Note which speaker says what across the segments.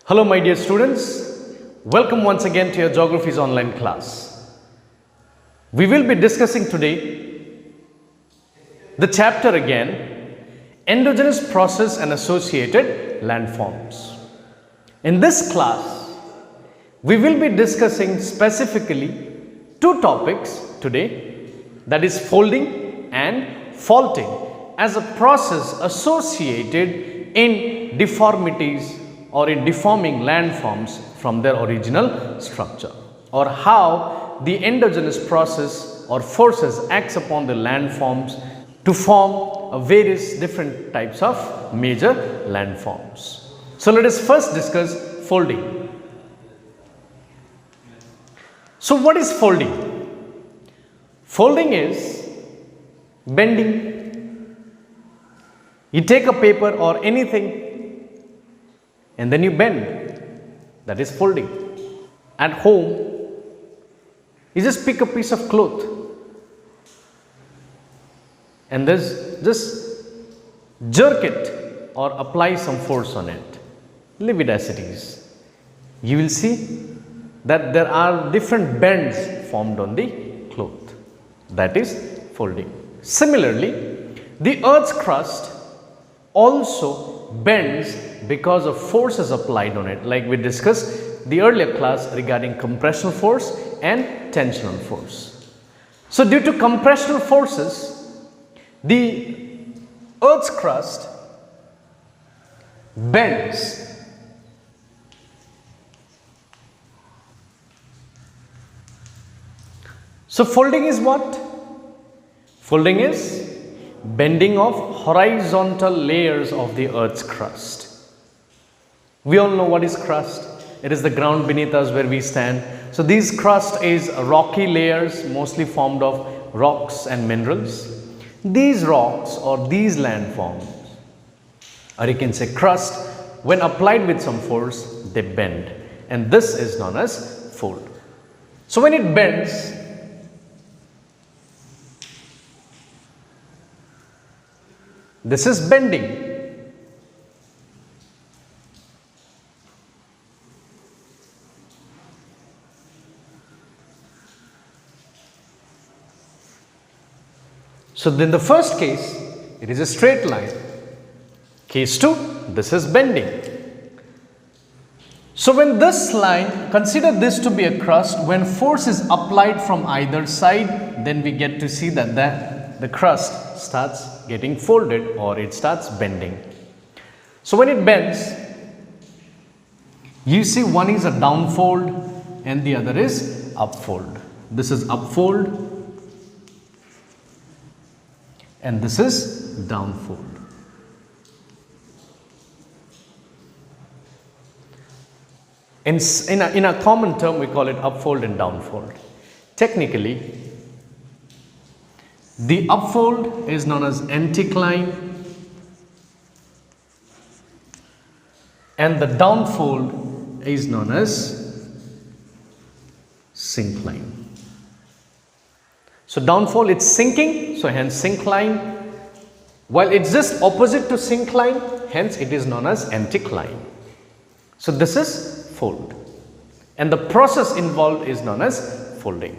Speaker 1: Hello my dear students, welcome once again to your Geography's online class. We will be discussing today the chapter again, endogenous process and associated landforms. In this class, we will be discussing specifically two topics today, that is folding and faulting as a process associated in deformities or in deforming landforms from their original structure, or how the endogenous process or forces acts upon the landforms to form various different types of major landforms. So let us first discuss folding. So what is folding? Folding is bending. You take a paper or anything and then you bend. That is folding. At home, you just pick a piece of cloth and just jerk it or apply some force on it. Leave it as it is. You will see that there are different bends formed on the cloth. That is folding. Similarly, the Earth's crust also bends because of forces applied on it, like we discussed the earlier class regarding compressional force and tensional force. So due to compressional forces, the Earth's crust bends. So folding is what? Folding is bending of horizontal layers of the Earth's crust. We all know what is crust. It is the ground beneath us where we stand. So these crust is rocky layers mostly formed of rocks and minerals. These rocks or these landforms, or you can say crust, when applied with some force, they bend, and this is known as fold. So when it bends, this is bending. So in the first case, it is a straight line. Case 2, this is bending. So when this line, consider this to be a crust, when force is applied from either side, then we get to see that the crust starts getting folded or it starts bending. So when it bends, you see one is a downfold and the other is upfold. This is upfold and this is downfold. In a common term, we call it upfold and downfold. Technically, the upfold is known as anticline and the downfold is known as syncline. So downfold, it's sinking, so hence syncline, while it's just opposite to syncline, hence it is known as anticline. So this is fold, and the process involved is known as folding.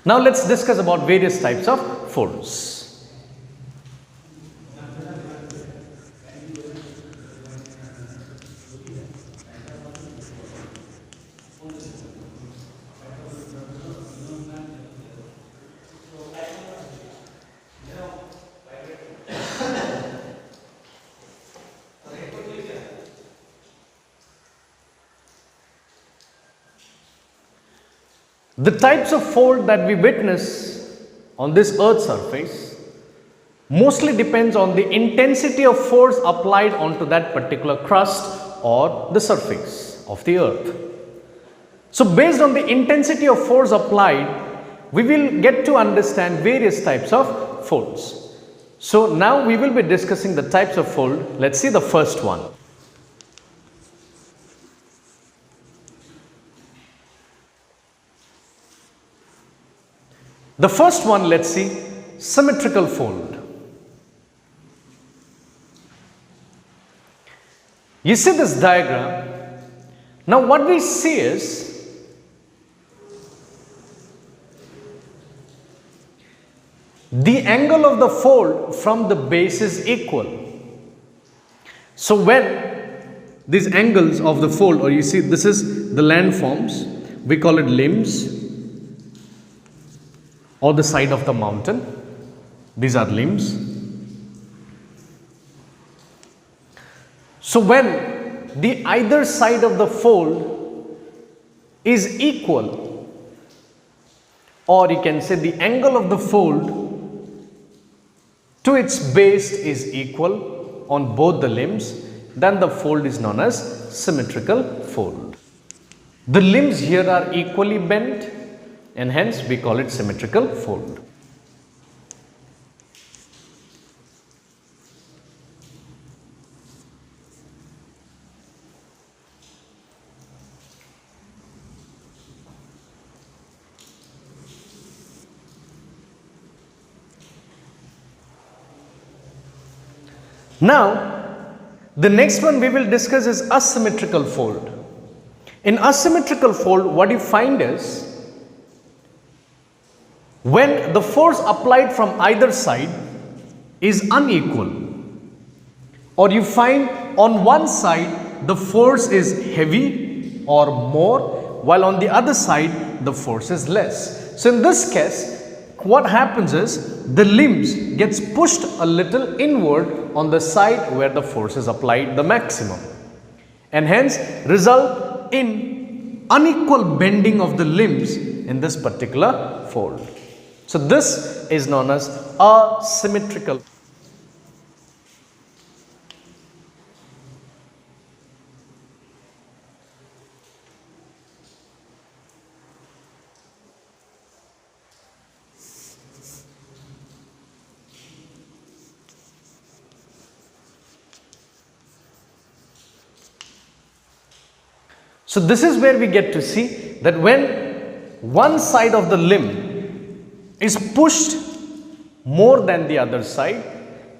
Speaker 1: Now let's discuss about various types of folds. The types of fold that we witness on this Earth's surface mostly depends on the intensity of force applied onto that particular crust or the surface of the Earth. So based on the intensity of force applied, we will get to understand various types of folds. So now we will be discussing the types of fold. Let's see the first one. The first one, let's see, symmetrical fold. You see this diagram. Now what we see is the angle of the fold from the base is equal. So when these angles of the fold, or you see this is the landforms, we call it limbs or the side of the mountain. These are limbs. So when the either side of the fold is equal, or you can say the angle of the fold to its base is equal on both the limbs, then the fold is known as symmetrical fold. The limbs here are equally bent and hence we call it symmetrical fold. Now, the next one we will discuss is asymmetrical fold. In asymmetrical fold, what you find is when the force applied from either side is unequal, or you find on one side the force is heavy or more, while on the other side the force is less. So in this case, what happens is the limbs gets pushed a little inward on the side where the force is applied the maximum, and hence result in unequal bending of the limbs in this particular fold. So this is known as asymmetrical. So this is where we get to see that when one side of the limb is pushed more than the other side,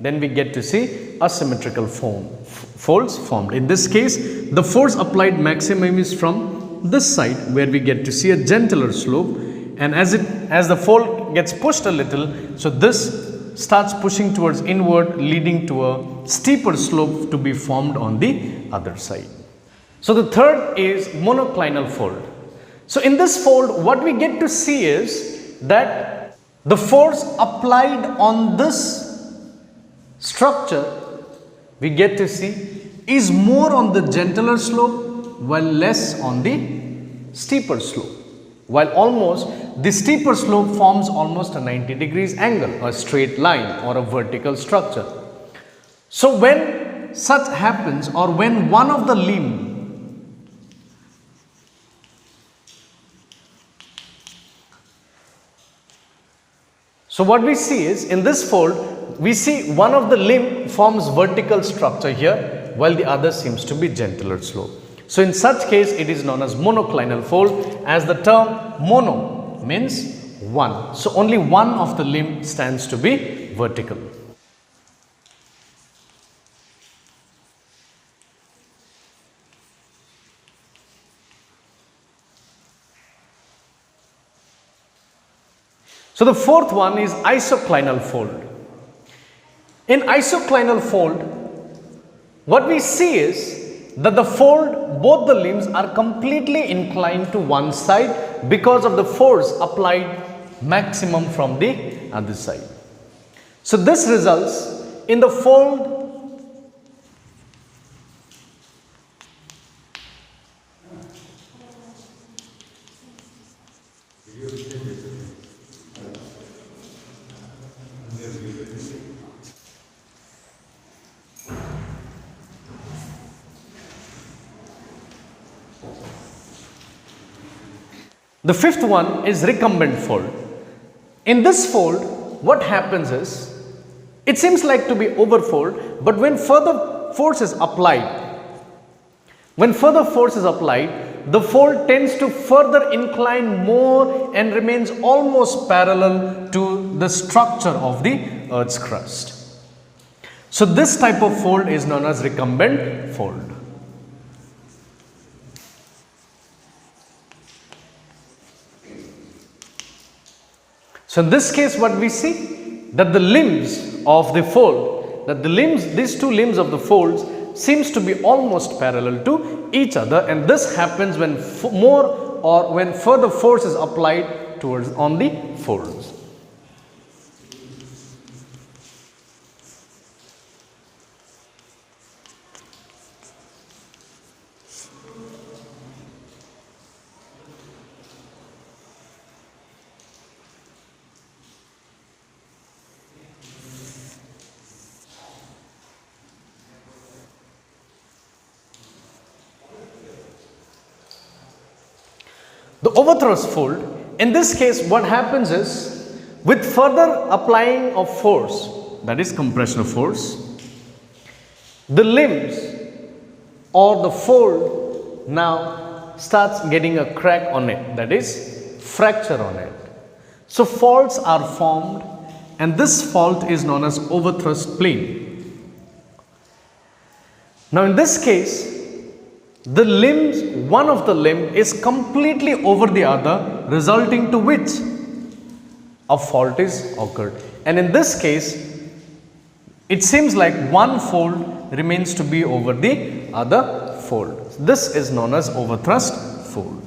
Speaker 1: then we get to see asymmetrical folds formed. In this case, the force applied maximum is from this side where we get to see a gentler slope, and as the fold gets pushed a little, so this starts pushing towards inward, leading to a steeper slope to be formed on the other side. So the third is monoclinal fold. So in this fold, what we get to see is that the force applied on this structure, we get to see, is more on the gentler slope while less on the steeper slope. While almost the steeper slope forms almost a 90 degrees angle, a straight line or a vertical structure. So when such happens, or when one of the limb So what we see is, in this fold, we see one of the limb forms vertical structure here, while the other seems to be gentler slope. So in such case, it is known as monoclinal fold, as the term mono means one. So only one of the limb stands to be vertical. So the fourth one is isoclinal fold. In isoclinal fold, what we see is that the fold, both the limbs are completely inclined to one side because of the force applied maximum from the other side. So this results in the fold The fifth one is recumbent fold. In this fold, what happens is, it seems like to be overfold, but when further force is applied, the fold tends to further incline more and remains almost parallel to the structure of the Earth's crust. So this type of fold is known as recumbent fold. So in this case, what we see, that the limbs of the fold, that the limbs, these two limbs of the folds seems to be almost parallel to each other, and this happens when more or when further force is applied towards on the folds. The overthrust fold, in this case what happens is, with further applying of force, that is compression force, the limbs or the fold now starts getting a crack on it, that is fracture on it. So faults are formed, and this fault is known as overthrust plane. Now in this case, the limbs, one of the limb is completely over the other, resulting to which a fault is occurred. And in this case, it seems like one fold remains to be over the other fold. This is known as overthrust fold.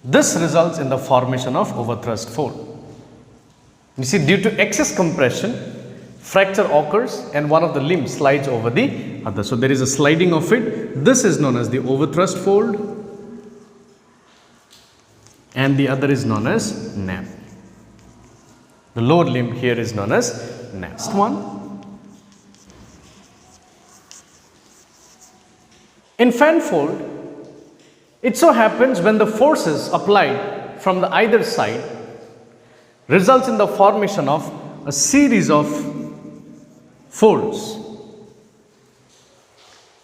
Speaker 1: This results in the formation of overthrust fold. You see, due to excess compression, fracture occurs and one of the limbs slides over the other. So there is a sliding of it. This is known as the overthrust fold, and the other is known as nap. The lower limb here is known as nap. Next one. In fan fold, it so happens when the forces applied from the either side results in the formation of a series of folds.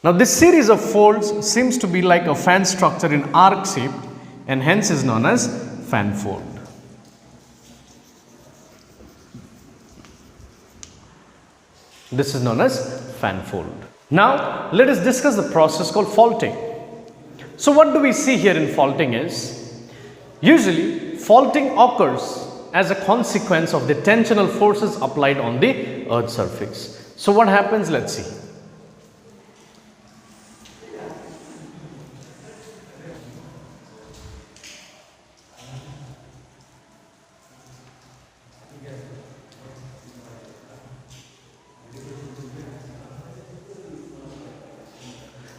Speaker 1: Now this series of folds seems to be like a fan structure in arc shape, and hence is known as fan fold. This is known as fan fold. Now let us discuss the process called faulting. So what do we see here in faulting is, usually faulting occurs as a consequence of the tensional forces applied on the earth surface. So what happens? Let's see.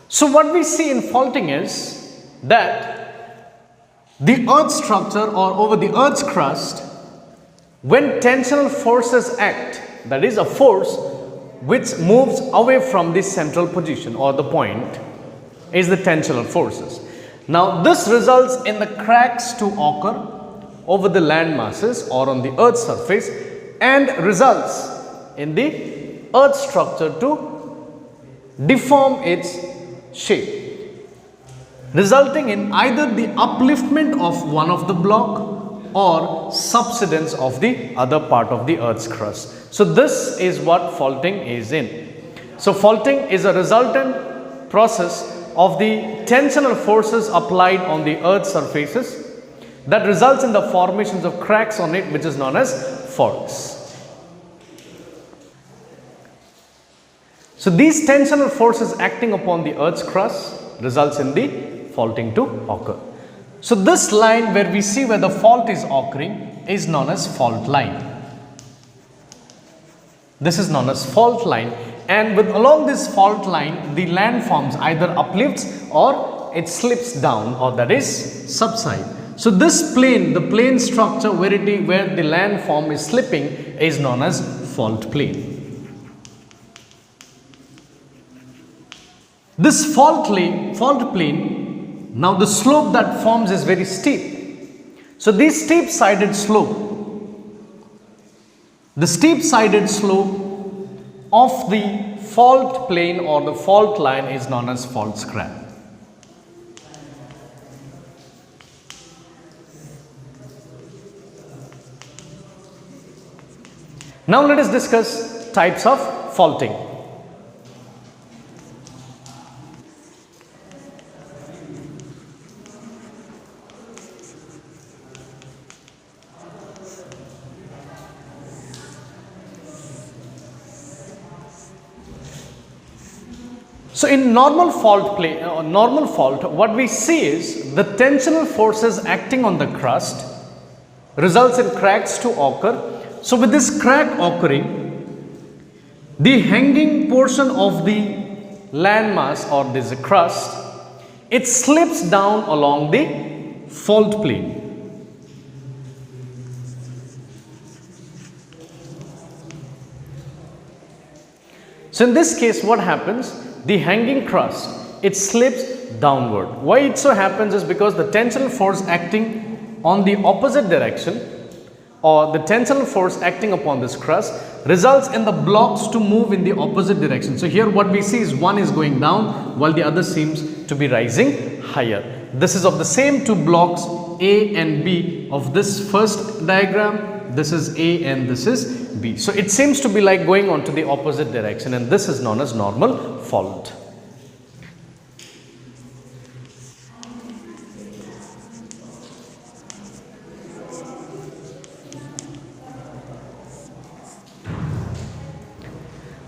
Speaker 1: So what we see in faulting is that the earth structure or over the earth's crust, when tensional forces act, that is a force which moves away from the central position or the point, is the tensional forces. Now this results in the cracks to occur over the land masses or on the earth's surface, and results in the earth structure to deform its shape, resulting in either the upliftment of one of the block or subsidence of the other part of the earth's crust. So this is what faulting is in. So faulting is a resultant process of the tensional forces applied on the earth's surfaces that results in the formations of cracks on it, which is known as faults. So these tensional forces acting upon the earth's crust results in the faulting to occur. So this line where we see where the fault is occurring is known as fault line. This is known as fault line, and with along this fault line the landforms either uplifts or it slips down, or that is subside. So this plane, the plane structure where the landform is slipping, is known as fault plane. This fault plane, now the slope that forms is very steep. So this steep sided slope, the steep sided slope of the fault plane or the fault line is known as fault scarp. Now let us discuss types of faulting. So in normal fault, what we see is the tensional forces acting on the crust results in cracks to occur. So with this crack occurring, the hanging portion of the landmass or this crust, it slips down along the fault plane. So in this case, what happens? The hanging crust, it slips downward. Why it so happens is because the tensional force acting on the opposite direction, or the tensional force acting upon this crust, results in the blocks to move in the opposite direction. So here what we see is one is going down while the other seems to be rising higher. This is of the same two blocks A and B of this first diagram. This is A and this is B. So it seems to be like going on to the opposite direction, and this is known as normal fault.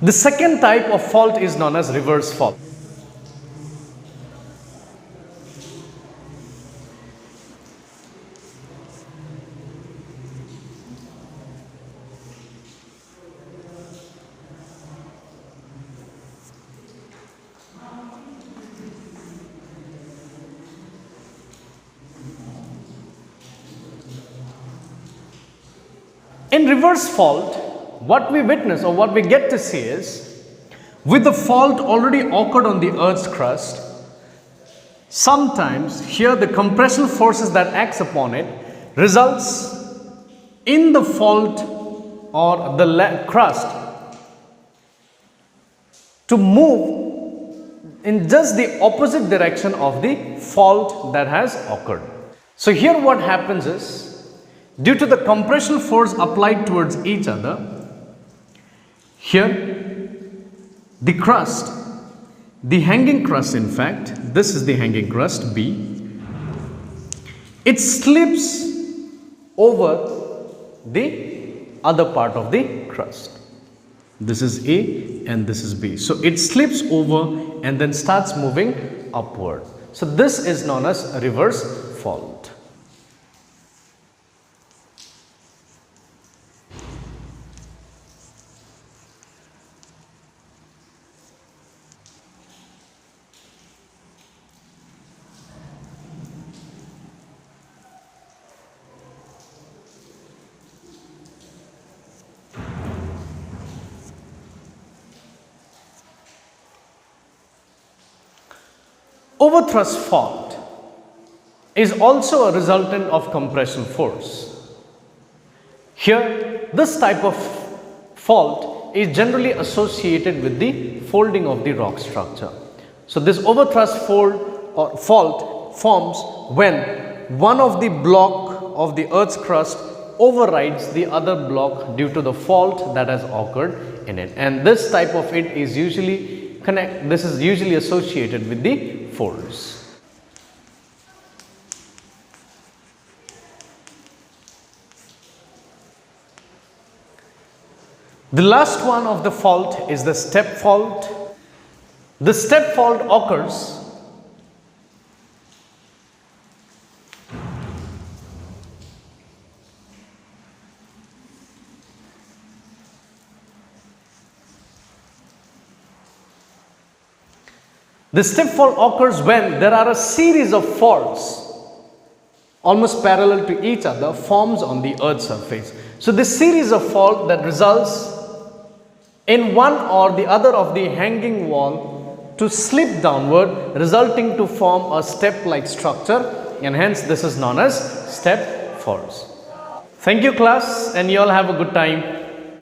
Speaker 1: The second type of fault is known as reverse fault. In reverse fault, what we witness or what we get to see is, with the fault already occurred on the Earth's crust, sometimes here the compressional forces that acts upon it results in the fault or the crust to move in just the opposite direction of the fault that has occurred. So here what happens is, due to the compressional force applied towards each other, here the crust, the hanging crust, in fact, this is the hanging crust B, it slips over the other part of the crust. This is A and this is B. So it slips over and then starts moving upward. So this is known as a reverse fault. Overthrust fault is also a resultant of compression force. Here, this type of fault is generally associated with the folding of the rock structure. So this overthrust fault forms when one of the block of the Earth's crust overrides the other block due to the fault that has occurred in it, and this type of it is usually associated with the folds. The last one of the fault is the step fault. The step fault occurs The step fault occurs when there are a series of faults almost parallel to each other forms on the Earth's surface. So this series of fault that results in one or the other of the hanging wall to slip downward, resulting to form a step-like structure, and hence this is known as step faults. Thank you class, and you all have a good time.